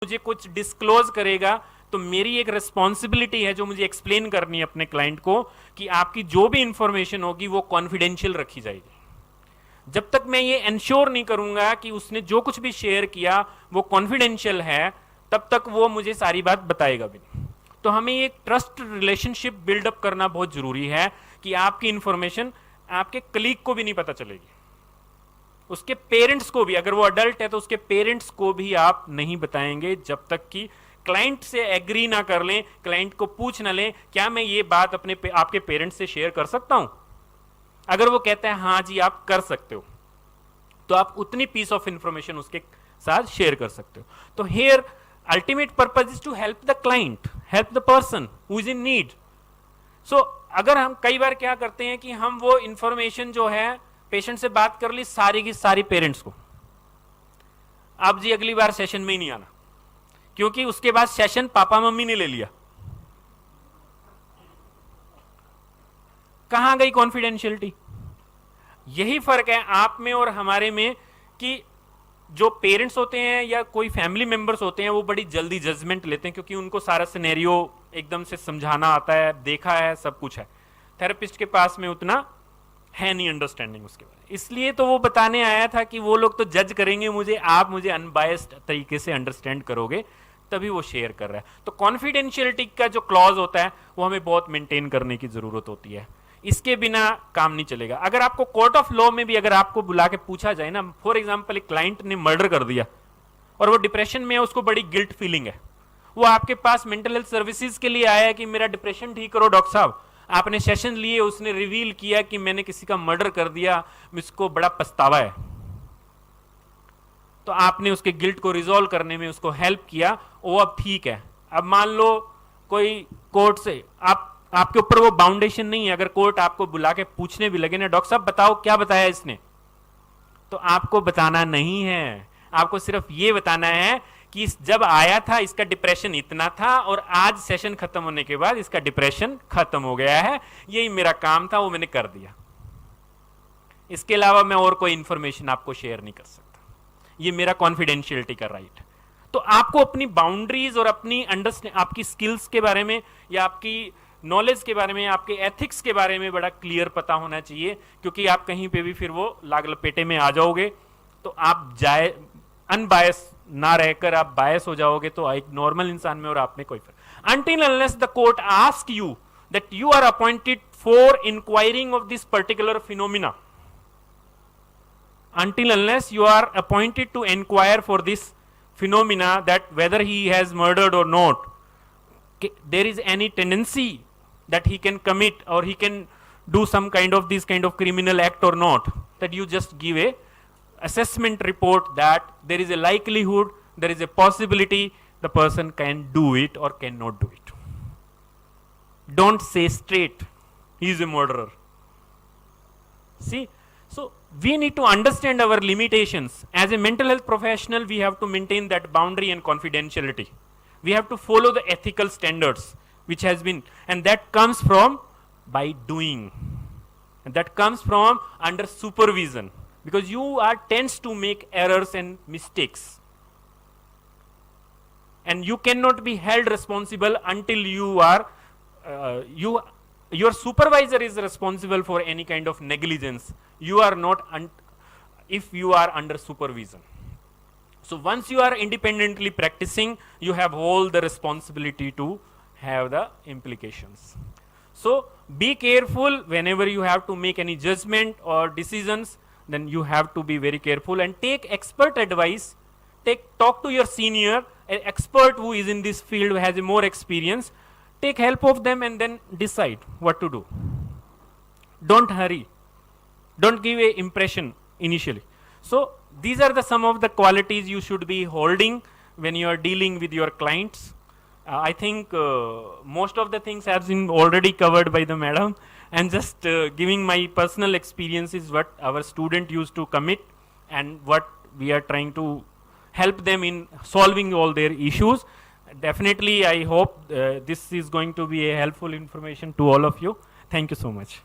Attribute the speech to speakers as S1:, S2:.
S1: मुझे कुछ डिस्क्लोज करेगा तो मेरी एक रिस्पॉन्सिबिलिटी है जो मुझे एक्सप्लेन करनी है अपने क्लाइंट को कि आपकी जो भी इंफॉर्मेशन होगी वो कॉन्फिडेंशियल रखी जाएगी। जब तक मैं ये इंश्योर नहीं करूंगा कि उसने जो कुछ भी शेयर किया वो कॉन्फिडेंशियल है, तब तक वो मुझे सारी बात बताएगा भी नहीं। तो हमें एक ट्रस्ट रिलेशनशिप बिल्डअप करना बहुत जरूरी है कि आपकी इंफॉर्मेशन आपके कलीग को भी नहीं पता चलेगी, उसके पेरेंट्स को भी, अगर वो अडल्ट है तो उसके पेरेंट्स को भी आप नहीं बताएंगे जब तक कि क्लाइंट से एग्री ना कर लें, क्लाइंट को पूछ ना लें क्या मैं ये बात आपके पेरेंट्स से शेयर कर सकता हूं। अगर वो कहता है हाँ जी आप कर सकते हो, तो आप उतनी पीस ऑफ इंफॉर्मेशन उसके साथ शेयर कर सकते हो। तो here ultimate purpose is to help the client, help the person who is in need. So अगर हम कई बार क्या करते हैं कि हम वो इंफॉर्मेशन जो है पेशेंट से बात कर ली सारी की सारी पेरेंट्स को, आप जी अगली बार सेशन में ही नहीं आना, क्योंकि उसके बाद सेशन पापा मम्मी ने ले लिया। कहां गई कॉन्फिडेंशियलिटी? यही फर्क है आप में और हमारे में कि जो पेरेंट्स होते हैं या कोई फैमिली मेंबर्स होते हैं वो बड़ी जल्दी जजमेंट लेते हैं, क्योंकि उनको सारा सिनेरियो एकदम से समझाना आता है, देखा है, सब कुछ है। थेरेपिस्ट के पास में उतना है नहीं अंडरस्टैंडिंग उसके बारे में, इसलिए तो वो बताने आया था कि वो लोग तो जज करेंगे मुझे, आप मुझे अनबायस्ड तरीके से अंडरस्टैंड करोगे तभी वो शेयर कर रहा है। तो कॉन्फिडेंशियलिटी का जो क्लॉज होता है वो हमें बहुत मेंटेन करने की जरूरत होती है, इसके बिना काम नहीं चलेगा। अगर आपको कोर्ट ऑफ लॉ में भी अगर आपको बुला के पूछा जाए ना, फॉर एग्जाम्पल एक क्लाइंट ने मर्डर कर दिया और वो डिप्रेशन में है, उसको बड़ी गिल्ट फीलिंग है, वो आपके पास मेंटल हेल्थ सर्विसेज के लिए आया है कि मेरा डिप्रेशन ठीक करो डॉक्टर साहब, आपने सेशन लिए, उसने रिवील किया कि मैंने किसी का मर्डर कर दिया, मुझको बड़ा पछतावा है, तो आपने उसके गिल्ट को रिजॉल्व करने में उसको हेल्प किया, वो अब ठीक है। अब मान लो कोई कोर्ट से आपके ऊपर वो बाउंडेशन नहीं है, अगर कोर्ट आपको बुला के पूछने भी लगे ना डॉक्टर साहब बताओ क्या बताया इसने, तो आपको बताना नहीं है, आपको सिर्फ ये बताना है कि जब आया था इसका डिप्रेशन इतना था और आज सेशन खत्म होने के बाद इसका डिप्रेशन खत्म हो गया है, यही मेरा काम था, वो मैंने कर दिया। इसके अलावा मैं और कोई इंफॉर्मेशन आपको शेयर नहीं कर सकता, ये मेरा कॉन्फिडेंशियलिटी का राइट है। तो आपको अपनी बाउंड्रीज और अपनी आपकी स्किल्स के बारे में या आपकी नॉलेज के बारे में, आपके एथिक्स के बारे में बड़ा क्लियर पता होना चाहिए, क्योंकि आप कहीं पे भी फिर वो लाग लपेटे में आ जाओगे तो आप अनबायस ना रहकर आप बायस हो जाओगे, तो एक नॉर्मल इंसान में और आप में कोई फर्क। Until unless the court asks you that you are appointed for inquiring of this particular phenomena, until unless you are appointed to inquire for this phenomena, that whether he has murdered or not, there is any tendency that he can commit or he can do some kind of this kind of criminal act or not, that you just give a assessment report that there is a likelihood, there is a possibility the person can do it or cannot do it. Don't say straight he is a murderer. See, so we need to understand our limitations. As a mental health professional, we have to maintain that boundary and confidentiality. We have to follow the ethical standards which has been, and that comes from by doing, and that comes from under supervision, because you are tends to make errors and mistakes, and you cannot be held responsible until you are your supervisor is responsible for any kind of negligence. You are not if you are under supervision. So once you are independently practicing, you have all the responsibility to have the implications. So be careful whenever you have to make any judgment or decisions, then you have to be very careful and take expert advice. Talk to your senior, an expert who is in this field, who has a more experience. Take help of them and then decide what to do. Don't hurry. Don't give a impression initially. So these are some of the qualities you should be holding when you are dealing with your clients. I think most of the things have been already covered by the madam, and just giving my personal experiences what our student used to commit and what we are trying to help them in solving all their issues. Definitely I hope this is going to be a helpful information to all of you. Thank you so much.